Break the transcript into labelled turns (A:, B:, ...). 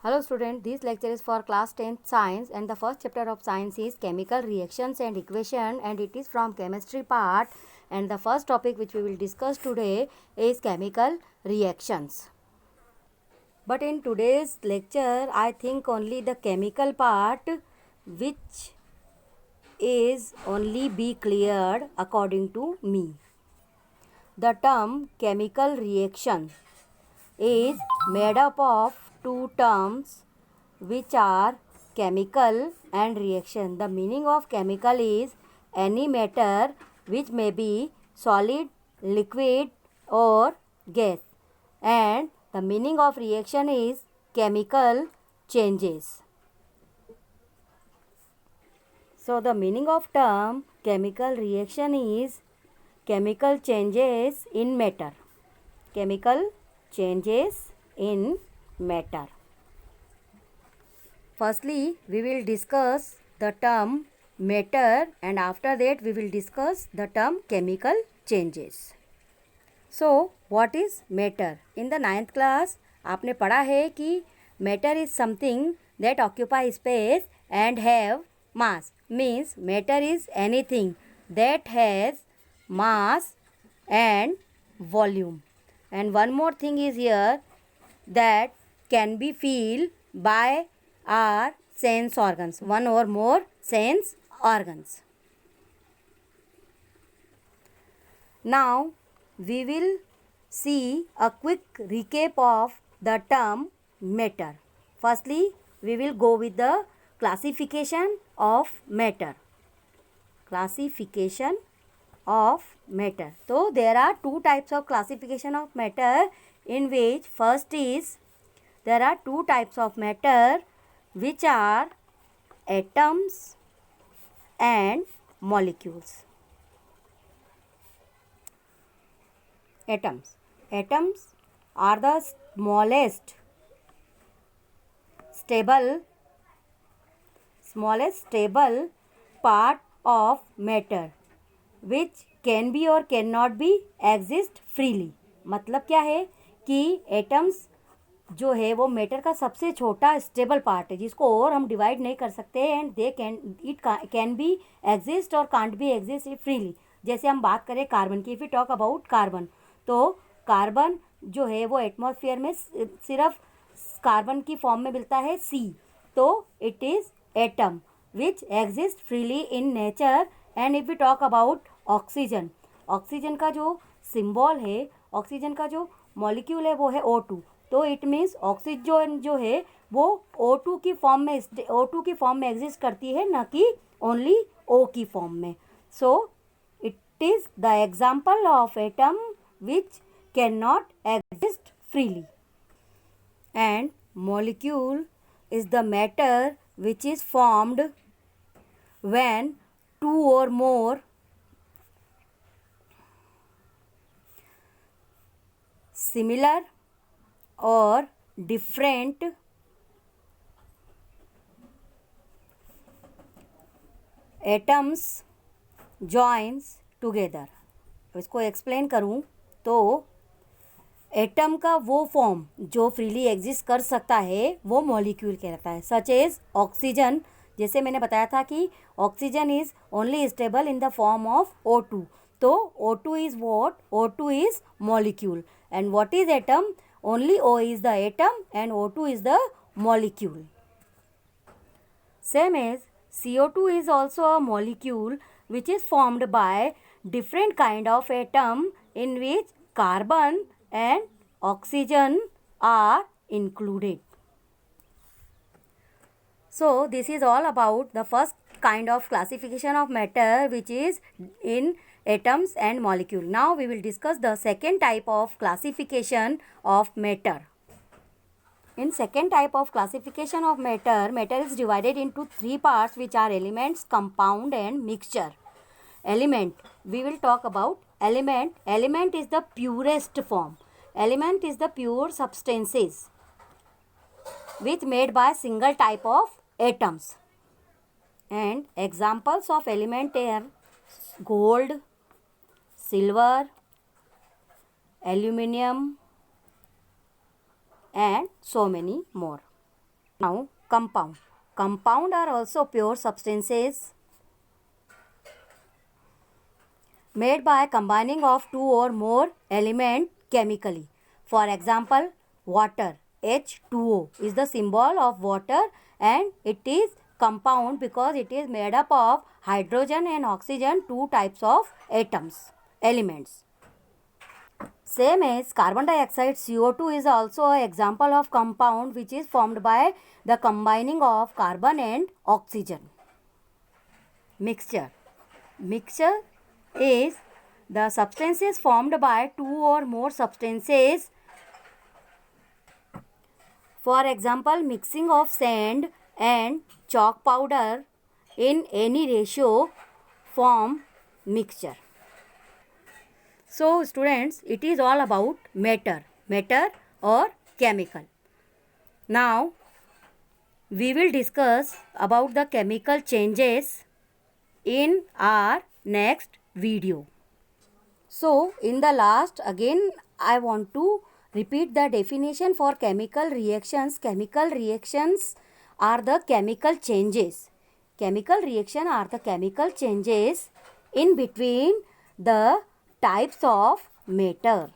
A: Hello student, this lecture is for class 10th science and the first chapter of science is chemical reactions and equation and it is from chemistry part and the first topic which we will discuss today is chemical reactions. But in today's lecture I think only the chemical part which is only be cleared according to me. The term chemical reaction is made up of two terms which are chemical and reaction. The meaning of chemical is any matter which may be solid, liquid or gas, and the meaning of reaction is chemical changes. So the meaning of term chemical reaction is chemical changes in matter. Chemical changes in matter. Firstly, we will discuss the term matter and after that we will discuss the term chemical changes. So, what is matter? In the 9th class, आपने पढ़ा है कि matter is something that occupy space and have mass. Means matter is anything that has mass and volume. And one more thing is here that can be feel by our sense organs, one or more sense organs. Now we will see a quick recap of the term matter. Firstly, we will go with the classification of matter. Classification of matter. So there are two types of classification of matter, in which first is there are two types of matter which are atoms and molecules. Atoms are the smallest stable part of matter which can be or cannot be exist freely. मतलब क्या है कि atoms जो है वो matter का सबसे छोटा स्टेबल पार्ट है जिसको और हम डिवाइड नहीं कर सकते and they can be exist और कांट बी एग्जिस्ट फ्रीली. जैसे हम बात करें कार्बन की, if you talk about carbon, तो कार्बन जो है वो एटमॉस्फेयर में सिर्फ कार्बन की फॉर्म में मिलता है सी, तो it is atom which exist freely in nature. And if you talk about oxygen, oxygen का जो सिंबल है, ऑक्सीजन का जो मॉलिक्यूल है वो है O2, तो इट मीन्स ऑक्सीजन जो है वो O2 की फॉर्म में एग्जिस्ट करती है, न कि ओनली O की फॉर्म में. So it is the example of atom which cannot exist freely. And molecule is the matter which is formed when two or more similar or different atoms joins together. इसको explain करूँ तो atom का वो form जो freely exist कर सकता है वो मॉलिक्यूल कहलाता है. सच एज ऑक्सीजन, जैसे मैंने बताया था कि oxygen is only stable in the form of O2, तो O2 is what? O2 is molecule. And what is atom? Only O is the atom and O2 is the molecule. Same as CO2 is also a molecule which is formed by different kind of atom in which carbon and oxygen are included. So this is all about the first kind of classification of matter which is in atoms and molecule. Now we will discuss the second type of classification of matter. In second type of classification of matter, matter is divided into three parts which are elements, compound and mixture. Element, we will talk about element. Element is the purest form. Element is the pure substances which made by single type of atoms. And examples of element are gold, silver, aluminium and so many more. Now, compound. Compound are also pure substances made by combining of two or more element chemically. For example, water H2O is the symbol of water and it is compound because it is made up of hydrogen and oxygen, two types of elements. Same as carbon dioxide, CO2 is also an example of compound which is formed by the combining of carbon and oxygen. Mixture. Mixture is the substances formed by two or more substances. For example, mixing of sand and chalk powder in any ratio form mixture. So students, it is all about matter or chemical. Now we will discuss about the chemical changes in our next video. So in the last, again I want to repeat the definition for chemical reactions. Chemical reactions are the chemical changes. Chemical reaction are the chemical changes in between the types of matter.